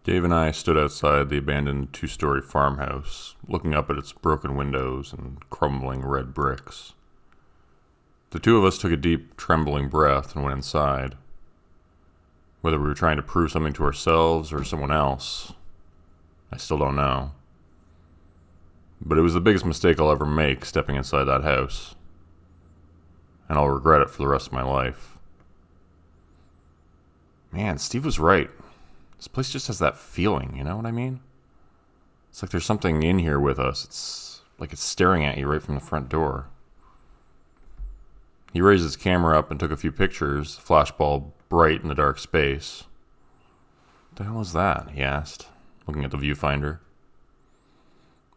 Dave and I stood outside the abandoned two-story farmhouse, looking up at its broken windows and crumbling red bricks. The two of us took a deep, trembling breath and went inside. Whether we were trying to prove something to ourselves or someone else, I still don't know. But it was the biggest mistake I'll ever make stepping inside that house. And I'll regret it for the rest of my life. Man, Steve was right. This place just has that feeling, you know what I mean? It's like there's something in here with us. It's like it's staring at you right from the front door. He raised his camera up and took a few pictures, flashbulb bright in the dark space. What the hell is that? He asked, looking at the viewfinder.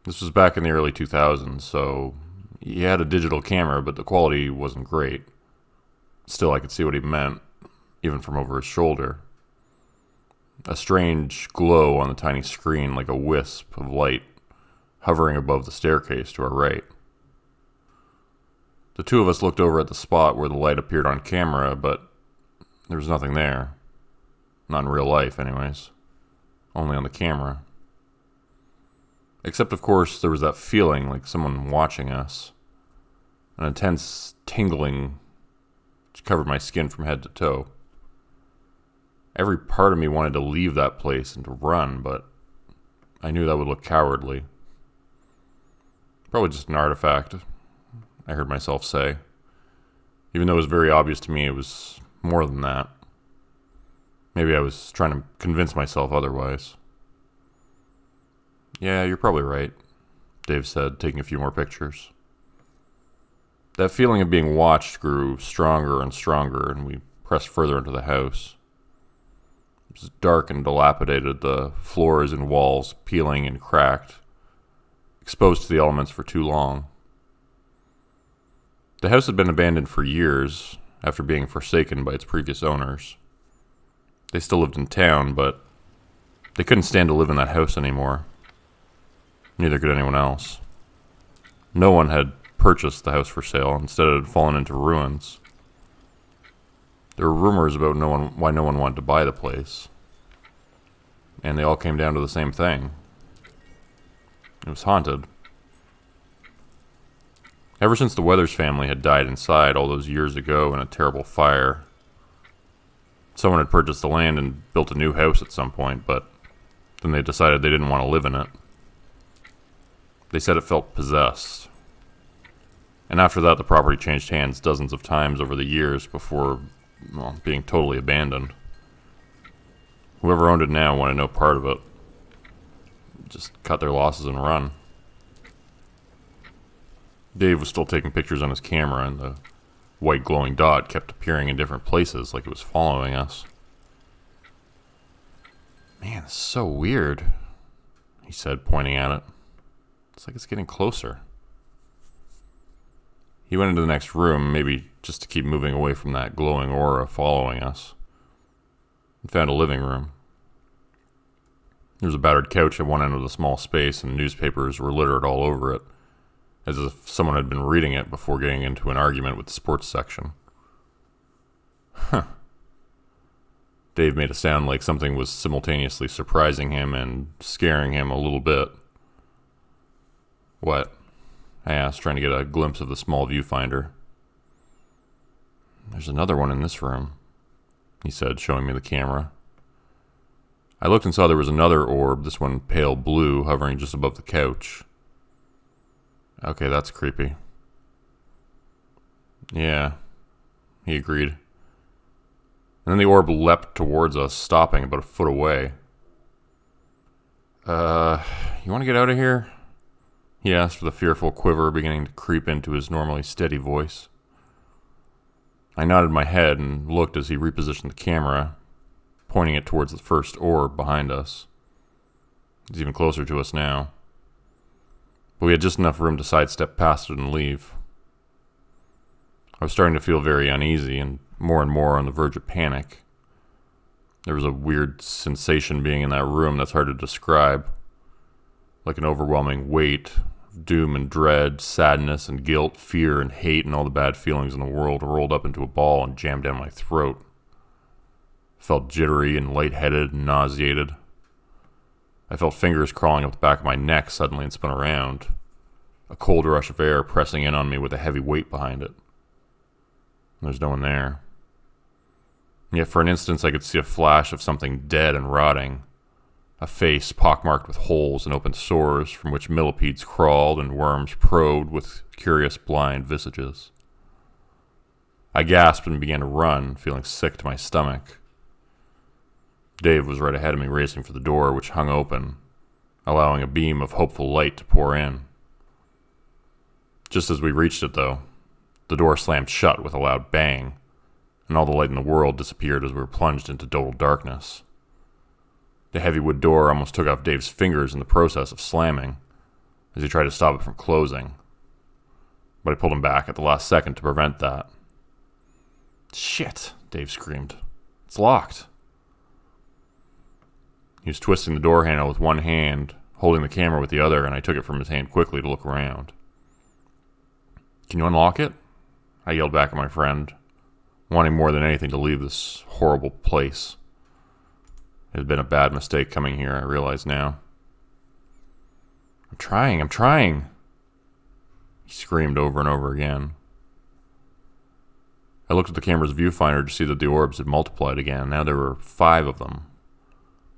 This was back in the early 2000s, so he had a digital camera, but the quality wasn't great. Still, I could see what he meant, even from over his shoulder. A strange glow on the tiny screen, like a wisp of light, hovering above the staircase to our right. The two of us looked over at the spot where the light appeared on camera, but there was nothing there. Not in real life, anyways. Only on the camera. Except, of course, there was that feeling like someone watching us. An intense tingling which covered my skin from head to toe. Every part of me wanted to leave that place and to run, but I knew that would look cowardly. Probably just an artifact, I heard myself say. Even though it was very obvious to me it was more than that. Maybe I was trying to convince myself otherwise. Yeah, you're probably right, Dave said, taking a few more pictures. That feeling of being watched grew stronger and stronger, and we pressed further into the house. It was dark and dilapidated, the floors and walls peeling and cracked, exposed to the elements for too long. The house had been abandoned for years, after being forsaken by its previous owners. They still lived in town, but they couldn't stand to live in that house anymore. Neither could anyone else. No one had purchased the house for sale. Instead, it had fallen into ruins. There were rumors about why no one wanted to buy the place. And they all came down to the same thing. It was haunted. Ever since the Weathers family had died inside all those years ago in a terrible fire, someone had purchased the land and built a new house at some point, but then they decided they didn't want to live in it. They said it felt possessed. And after that, the property changed hands dozens of times over the years before, being totally abandoned. Whoever owned it now wanted no part of it. Just cut their losses and run. Dave was still taking pictures on his camera, and the white glowing dot kept appearing in different places like it was following us. Man, it's so weird, he said, pointing at it. It's like it's getting closer. He went into the next room, maybe just to keep moving away from that glowing aura following us, and found a living room. There was a battered couch at one end of the small space, and newspapers were littered all over it, as if someone had been reading it before getting into an argument with the sports section. Huh. Dave made a sound like something was simultaneously surprising him and scaring him a little bit. What? I asked, trying to get a glimpse of the small viewfinder. There's another one in this room, he said, showing me the camera. I looked and saw there was another orb, this one pale blue, hovering just above the couch. Okay, that's creepy. Yeah, he agreed. And then the orb leapt towards us, stopping about a foot away. You want to get out of here? He asked with a fearful quiver beginning to creep into his normally steady voice. I nodded my head and looked as he repositioned the camera, pointing it towards the first orb behind us. He's even closer to us now. But we had just enough room to sidestep past it and leave. I was starting to feel very uneasy and more on the verge of panic. There was a weird sensation being in that room that's hard to describe, like an overwhelming weight of doom and dread, sadness and guilt, fear and hate and all the bad feelings in the world rolled up into a ball and jammed down my throat. Felt jittery and lightheaded and nauseated. I felt fingers crawling up the back of my neck suddenly and spun around, a cold rush of air pressing in on me with a heavy weight behind it. There's no one there. Yet for an instant I could see a flash of something dead and rotting, a face pockmarked with holes and open sores from which millipedes crawled and worms probed with curious blind visages. I gasped and began to run, feeling sick to my stomach. Dave was right ahead of me, racing for the door, which hung open, allowing a beam of hopeful light to pour in. Just as we reached it, though, the door slammed shut with a loud bang, and all the light in the world disappeared as we were plunged into total darkness. The heavy wood door almost took off Dave's fingers in the process of slamming, as he tried to stop it from closing, but I pulled him back at the last second to prevent that. "Shit!" Dave screamed. "It's locked." He was twisting the door handle with one hand, holding the camera with the other, and I took it from his hand quickly to look around. "Can you unlock it?" I yelled back at my friend, wanting more than anything to leave this horrible place. It had been a bad mistake coming here, I realize now. I'm trying, he screamed over and over again. I looked at the camera's viewfinder to see that the orbs had multiplied again. Now there were 5 of them.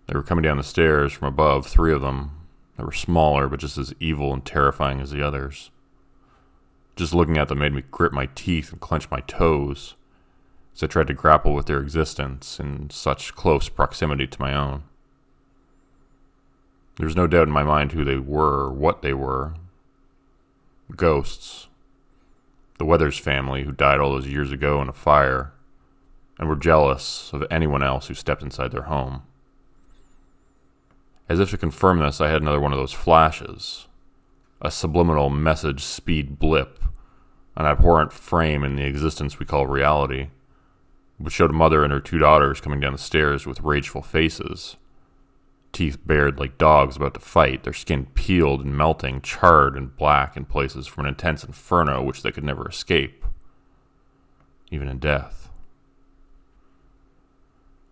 They were coming down the stairs from above, 3 of them. They were smaller, but just as evil and terrifying as the others. Just looking at them made me grit my teeth and clench my toes as I tried to grapple with their existence in such close proximity to my own. There was no doubt in my mind who they were or what they were. Ghosts. The Weathers family who died all those years ago in a fire and were jealous of anyone else who stepped inside their home. As if to confirm this, I had another one of those flashes, a subliminal message speed blip, an abhorrent frame in the existence we call reality, which showed a mother and her 2 daughters coming down the stairs with rageful faces, teeth bared like dogs about to fight, their skin peeled and melting, charred and black in places from an intense inferno which they could never escape, even in death.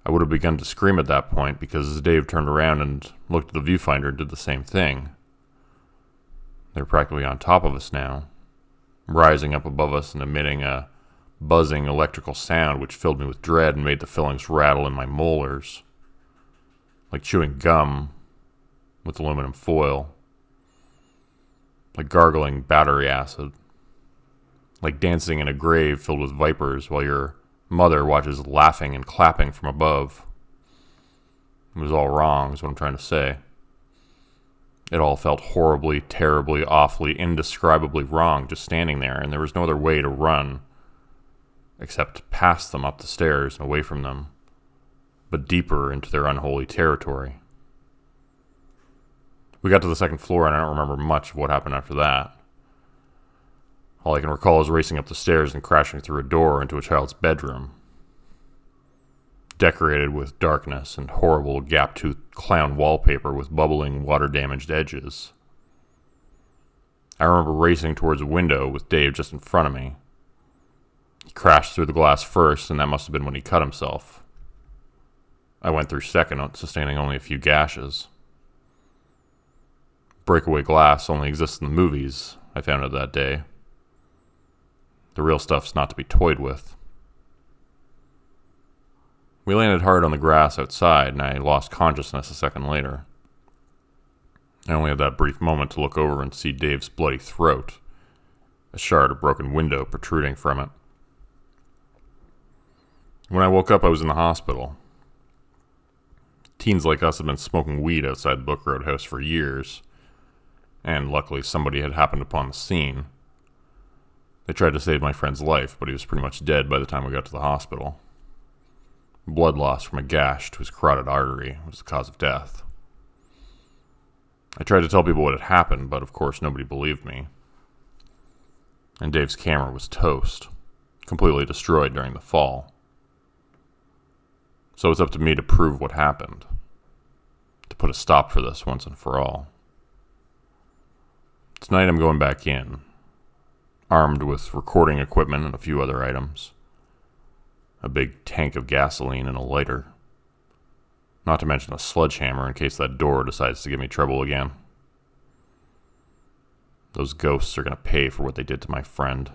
I would have begun to scream at that point because as Dave turned around and looked at the viewfinder and did the same thing. They were practically on top of us now, rising up above us and emitting a buzzing electrical sound which filled me with dread and made the fillings rattle in my molars, like chewing gum with aluminum foil, like gargling battery acid, like dancing in a grave filled with vipers while your mother watches laughing and clapping from above. It was all wrong, is what I'm trying to say. It all felt horribly, terribly, awfully, indescribably wrong just standing there, and there was no other way to run except past them up the stairs and away from them, but deeper into their unholy territory. We got to the 2nd floor, and I don't remember much of what happened after that. All I can recall is racing up the stairs and crashing through a door into a child's bedroom, decorated with darkness and horrible gap-toothed clown wallpaper with bubbling, water-damaged edges. I remember racing towards a window with Dave just in front of me. He crashed through the glass first, and that must have been when he cut himself. I went through second, sustaining only a few gashes. Breakaway glass only exists in the movies, I found out that day. The real stuff's not to be toyed with. We landed hard on the grass outside, and I lost consciousness a second later. I only had that brief moment to look over and see Dave's bloody throat, a shard of broken window protruding from it. When I woke up, I was in the hospital. Teens like us had been smoking weed outside the Book Road house for years, and luckily somebody had happened upon the scene. They tried to save my friend's life, but he was pretty much dead by the time we got to the hospital. Blood loss from a gash to his carotid artery was the cause of death. I tried to tell people what had happened, but of course nobody believed me. And Dave's camera was toast, completely destroyed during the fall. So it's up to me to prove what happened, to put a stop for this once and for all. Tonight I'm going back in, armed with recording equipment and a few other items. A big tank of gasoline and a lighter. Not to mention a sledgehammer in case that door decides to give me trouble again. Those ghosts are going to pay for what they did to my friend.